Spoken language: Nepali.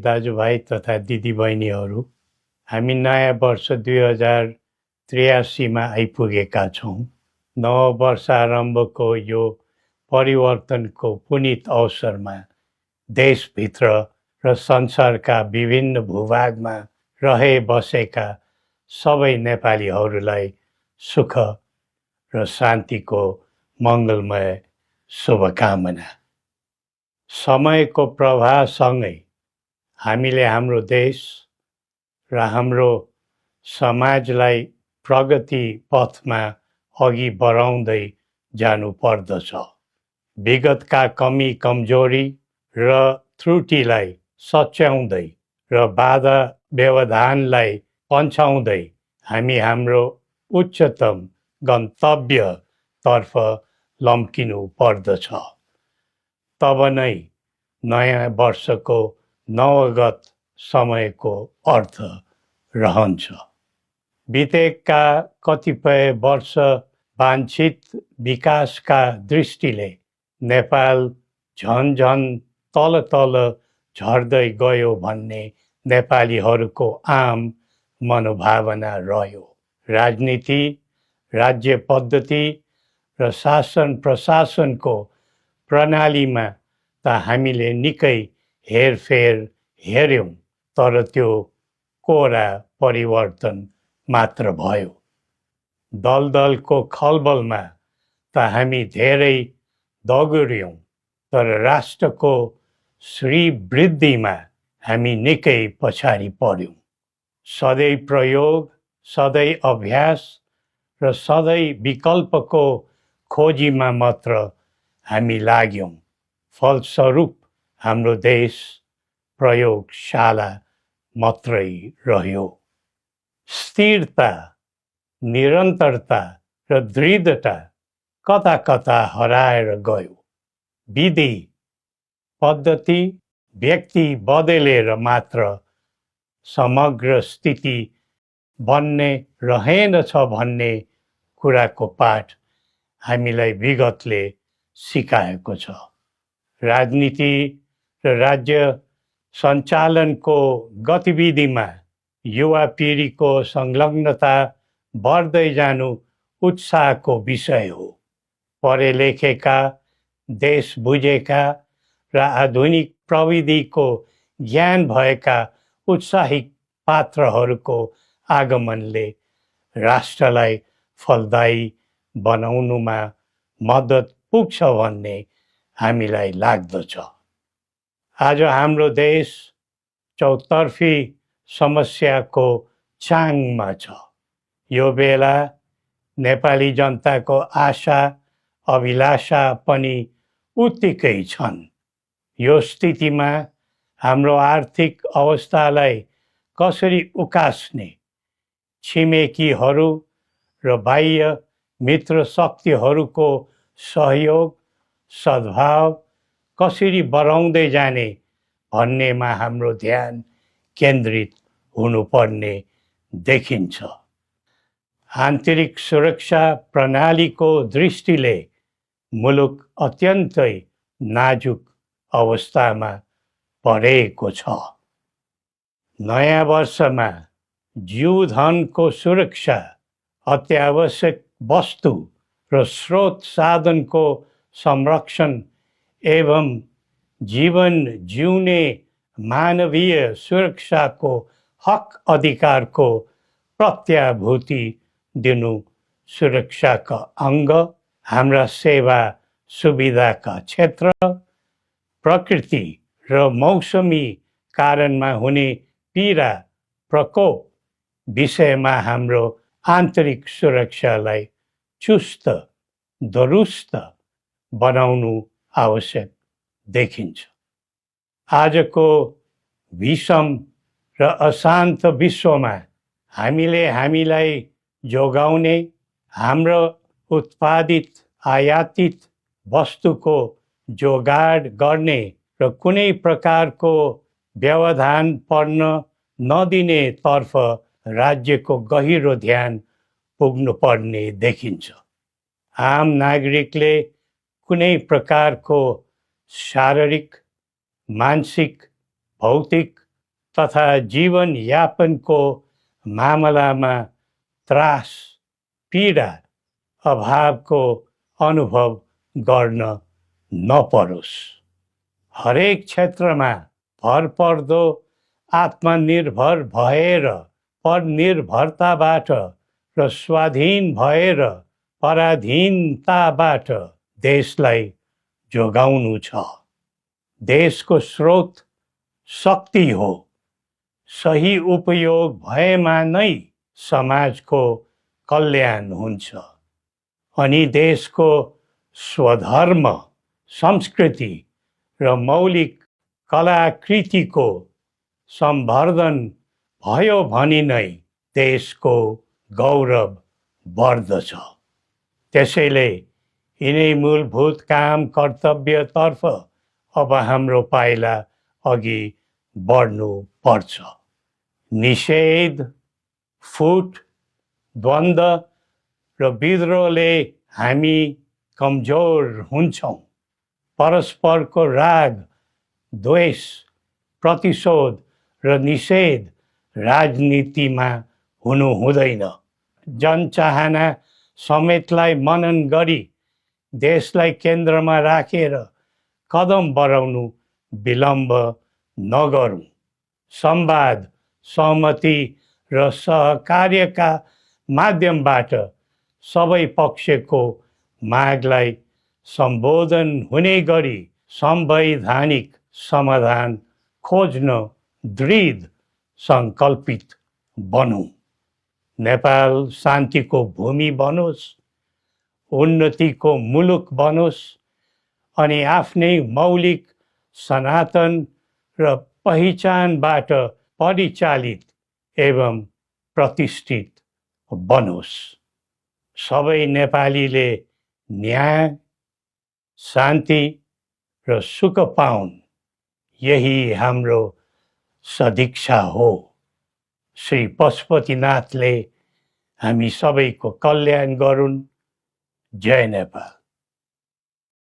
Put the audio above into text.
दाजुभाइ तथा दिदीबहिनीहरू, हामी नयाँ वर्ष 2083 आइपुगेका छौँ। नव वर्षारम्भको यो परिवर्तनको पुनित अवसरमा देशभित्र र संसारका विभिन्न भूभागमा रहे बसेका सबै नेपालीहरूलाई सुख र शान्तिको मङ्गलमय शुभकामना। समयको प्रवाहसँगै हामीले हाम्रो देश र हाम्रो समाजलाई प्रगति पथमा अघि बढाउँदै जानु पर्दछ। विगतका कमी कमजोरी र त्रुटिलाई सच्याउँदै र बाधा व्यवधानलाई पन्छाउँदै हामी हाम्रो उच्चतम गन्तव्यतर्फ लम्किनु पर्दछ। तब नै नयाँ वर्षको नवगत समयको अर्थ रहन्छ। बितेका कतिपय वर्ष वाञ्छित विकासका दृष्टिले नेपाल झन तल झर्दै गयो भन्ने नेपालीहरूको आम मनोभावना रह्यो। राजनीति, राज्य पद्धति र शासन प्रशासनको प्रणालीमा त हामीले निकै हेरफेर हेर्यौं, तर त्यो कोरा परिवर्तन मात्र भयो। दलदलको खलबलमा त हामी धेरै दगुर्यौं, तर राष्ट्रको श्रीवृद्धिमा हामी निकै पछाडि पर्यौं। सधैँ प्रयोग, सधैँ अभ्यास र सधैँ विकल्पको खोजीमा मात्र हामी लाग्यौं। फलस्वरूप हाम्रो देश प्रयोगशाला मात्रै रह्यो। स्थिरता, निरन्तरता र दृढता कता कता हराएर गयो। विधि पद्धति व्यक्ति बदलेर मात्र समग्र स्थिति बन्ने रहेनछ भन्ने कुराको पाठ हामीलाई विगतले सिकाएको छ। राजनीति र राज्य सञ्चालनको गतिविधिमा युवा पिँढीको संलग्नता बढ्दै जानु उत्साहको विषय हो। पढे लेखेका, देश बुझेका र आधुनिक प्रविधिको ज्ञान भएका उत्साहित पात्रहरूको आगमनले राष्ट्रलाई फलदायी बनाउनुमा मद्दत पुग्छ भन्ने हामीलाई लाग्दछ। आज हाम्रो देश चौतर्फी समस्याको चाङमा छ। यो बेला नेपाली जनताको आशा अभिलाषा पनि उत्तिकै छन्। यो स्थितिमा हाम्रो आर्थिक अवस्थालाई कसरी उकास्ने, छिमेकीहरू र बाह्य मित्र शक्तिहरूको सहयोग सद्भाव कसरी बढाउँदै जाने भन्नेमा हाम्रो ध्यान केन्द्रित हुनुपर्ने देखिन्छ। आन्तरिक सुरक्षा प्रणालीको दृष्टिले मुलुक अत्यन्तै नाजुक अवस्थामा परेको छ। नयाँ वर्षमा जीवधनको सुरक्षा, अत्यावश्यक वस्तु र स्रोत साधनको संरक्षण एवं जीवन जिउने मानवीय सुरक्षाको हक अधिकारको प्रत्याभूति दिनु सुरक्षाका अङ्ग, हाम्रा सेवा सुविधाका क्षेत्र, प्रकृति र मौसमी कारणमा हुने पीडा प्रकोप विषयमा हाम्रो आन्तरिक सुरक्षालाई चुस्त दुरुस्त बनाउनु आवश्यक देखिन्छ। आजको विषम र अशान्त विश्वमा हामीले हामीलाई जोगाउने, हाम्रो उत्पादित आयातित वस्तुको जोगाड गर्ने र कुनै प्रकारको व्यवधान पर्न नदिने तर्फ राज्यको गहिरो ध्यान पुग्नुपर्ने देखिन्छ। आम नागरिकले कुनै प्रकारको शारीरिक, मानसिक, भौतिक तथा जीवनयापनको मामलामा त्रास, पीडा, अभावको अनुभव गर्न नपरोस्। हरेक क्षेत्रमा भरपर्दो आत्मनिर्भर भएर परनिर्भरताबाट र स्वाधीन भएर पराधीनताबाट देशलाई जोगाउनु छ। देशको स्रोत शक्ति हो। सही उपयोग भएमा नै समाजको कल्याण हुन्छ अनि देशको स्वधर्म, संस्कृति र मौलिक कलाकृतिको सम्वर्धन भयो भने नै देशको गौरव बढ्दछ। त्यसैले यिनै मूलभूत काम कर्तव्यतर्फ अब हाम्रो पाइला अघि बढ्नु पर्छ। निषेध, फुट, द्वन्द्व र विद्रोहले हामी कमजोर हुन्छौँ। परस्परको राग, द्वेष, प्रतिशोध र निषेध राजनीतिमा हुनु हुँदैन। जनचाहना समेतलाई मनन गरी देशलाई केन्द्रमा राखेर कदम बढाउनु विलम्ब नगरौँ। संवाद, सहमति र सहकार्यका माध्यमबाट सबै पक्षको मागलाई सम्बोधन हुने गरी संवैधानिक समाधान खोज्न दृढ सङ्कल्पित बनौँ। नेपाल शान्तिको भूमि बनोस्, उन्नतिको मुलुक बनोस् अनि आफ्नै मौलिक, सनातन र पहिचानबाट परिचालित एवं प्रतिष्ठित बनोस्। सबै नेपालीले न्याय, शान्ति र सुख पाउन्, यही हाम्रो सदिच्छा हो। श्री पशुपतिनाथले हामी सबैको कल्याण गरून्। जय नेपाल।